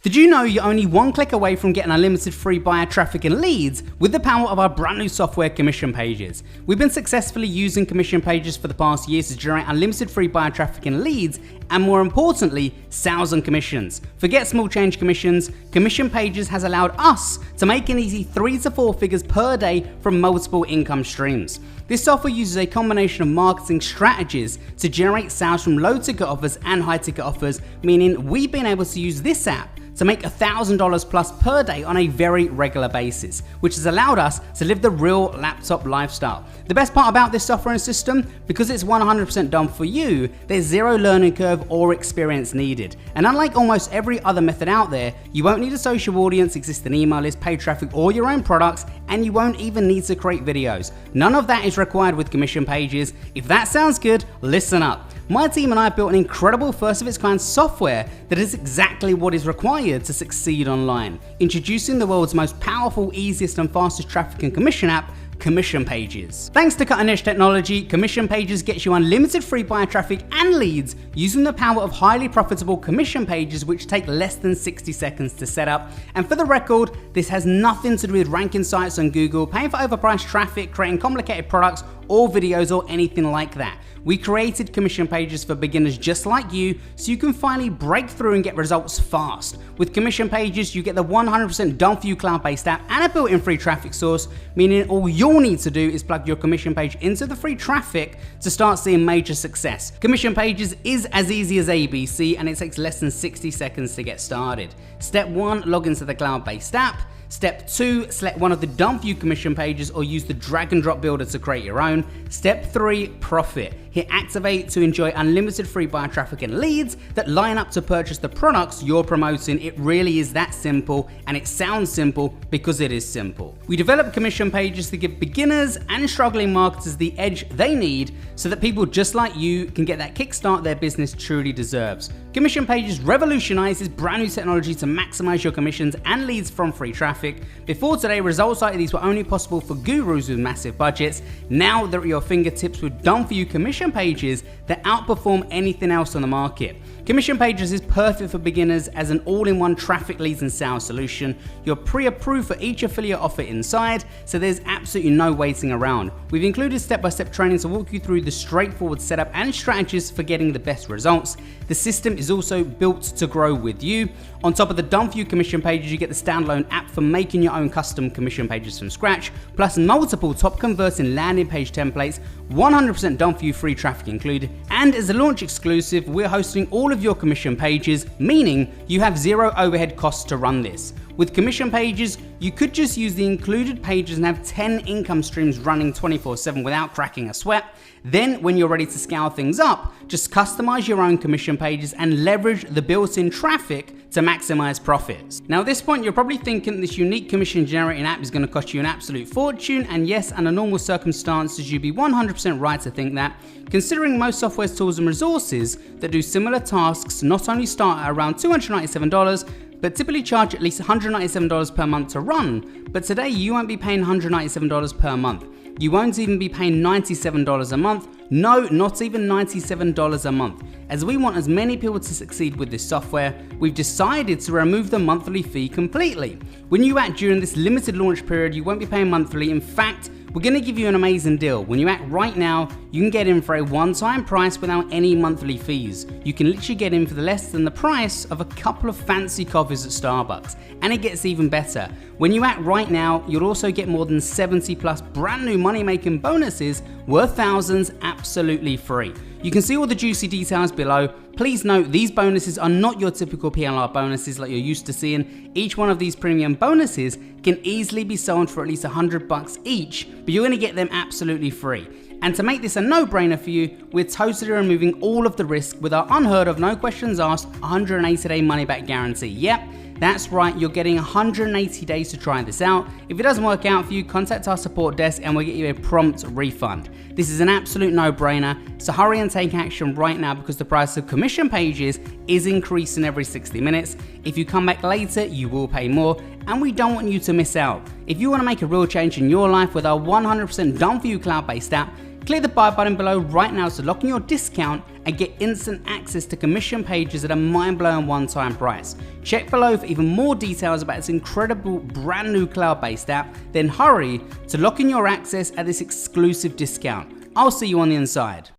Did you know you're only one click away from getting unlimited free buyer traffic and leads with the power of our brand new software, Commission Pages? We've been successfully using Commission Pages for the past years to generate unlimited free buyer traffic and leads, and more importantly, sales and commissions. Forget small change commissions. Commission Pages has allowed us to make an easy 3 to 4 figures per day from multiple income streams. This software uses a combination of marketing strategies to generate sales from low ticket offers and high ticket offers, meaning we've been able to use this app to make $1,000 plus per day on a very regular basis, which has allowed us to live the real laptop lifestyle. The best part about this software and system, because it's 100% done for you, there's zero learning curve or experience needed. And unlike almost every other method out there, you won't need a social audience, existing email list, paid traffic, or your own products, and you won't even need to create videos. None of that is required with Commission Pages. If that sounds good, listen up. My team and I built an incredible first of its kind software that is exactly what is required to succeed online. Introducing the world's most powerful, easiest and fastest traffic and commission app, Commission Pages. Thanks to cutting edge technology, Commission Pages gets you unlimited free buyer traffic and leads using the power of highly profitable commission pages which take less than 60 seconds to set up. And for the record, this has nothing to do with ranking sites on Google, paying for overpriced traffic, creating complicated products or videos or anything like that. We created Commission Pages for beginners just like you, so you can finally break through and get results fast. With Commission Pages, you get the 100% done for you cloud-based app and a built-in free traffic source, meaning all you'll need to do is plug your commission page into the free traffic to start seeing major success. Commission Pages is as easy as ABC, and it takes less than 60 seconds to get started. Step 1, log into the cloud-based app. Step 2, select one of the done for you commission pages or use the drag and drop builder to create your own. Step 3, profit. Hit activate to enjoy unlimited free buyer traffic and leads that line up to purchase the products you're promoting. It really is that simple, and it sounds simple because it is simple. We develop Commission Pages to give beginners and struggling marketers the edge they need so that people just like you can get that kickstart their business truly deserves. Commission Pages revolutionizes brand new technology to maximize your commissions and leads from free traffic. Before today, results like these were only possible for gurus with massive budgets. Now they're at your fingertips with done for you commission pages that outperform anything else on the market. Commission Pages is perfect for beginners as an all-in-one traffic, leads and sales solution. You're pre-approved for each affiliate offer inside, so there's absolutely no waiting around. We've included step-by-step training to walk you through the straightforward setup and strategies for getting the best results. The system is also built to grow with you. On top of the done for you commission pages, you get the standalone app for making your own custom commission pages from scratch, plus multiple top converting landing page templates, 100% done for you free traffic included. And as a launch exclusive, we're hosting all of your commission pages, meaning you have zero overhead costs to run this. With Commission Pages, you could just use the included pages and have 10 income streams running 24/7 without cracking a sweat. Then when you're ready to scale things up, just customize your own commission pages and leverage the built-in traffic to maximize profits. Now at this point, you're probably thinking this unique commission generating app is going to cost you an absolute fortune, and yes, under normal circumstances, you'd be 100% right to think that, considering most software tools and resources that do similar tasks not only start at around $297, but typically charge at least $197 per month to run. But today you won't be paying $197 per month. You won't even be paying $97 a month. No, not even $97 a month. As we want as many people to succeed with this software, we've decided to remove the monthly fee completely. When you act during this limited launch period, you won't be paying monthly. In fact, we're going to give you an amazing deal. When you act right now, you can get in for a one-time price without any monthly fees. You can literally get in for less than the price of a couple of fancy coffees at Starbucks. And it gets even better. When you act right now, you'll also get more than 70 plus brand new money-making bonuses worth thousands absolutely free. You can see all the juicy details below. Please note, these bonuses are not your typical PLR bonuses like you're used to seeing. Each one of these premium bonuses can easily be sold for at least $100 each, but you're going to get them absolutely free. And to make this a no-brainer for you, we're totally removing all of the risk with our unheard of, no questions asked, 180-day money-back guarantee. Yep, that's right, you're getting 180 days to try this out. If it doesn't work out for you, contact our support desk and we'll get you a prompt refund. This is an absolute no-brainer, so hurry and take action right now because the price of Commission Pages is increasing every 60 minutes. If you come back later, you will pay more, and we don't want you to miss out. If you want to make a real change in your life with our 100% done for you cloud-based app, click the buy button below right now to lock in your discount and get instant access to commission pages at a mind-blowing one-time price. Check below for even more details about this incredible brand new cloud-based app, then hurry to lock in your access at this exclusive discount. I'll see you on the inside.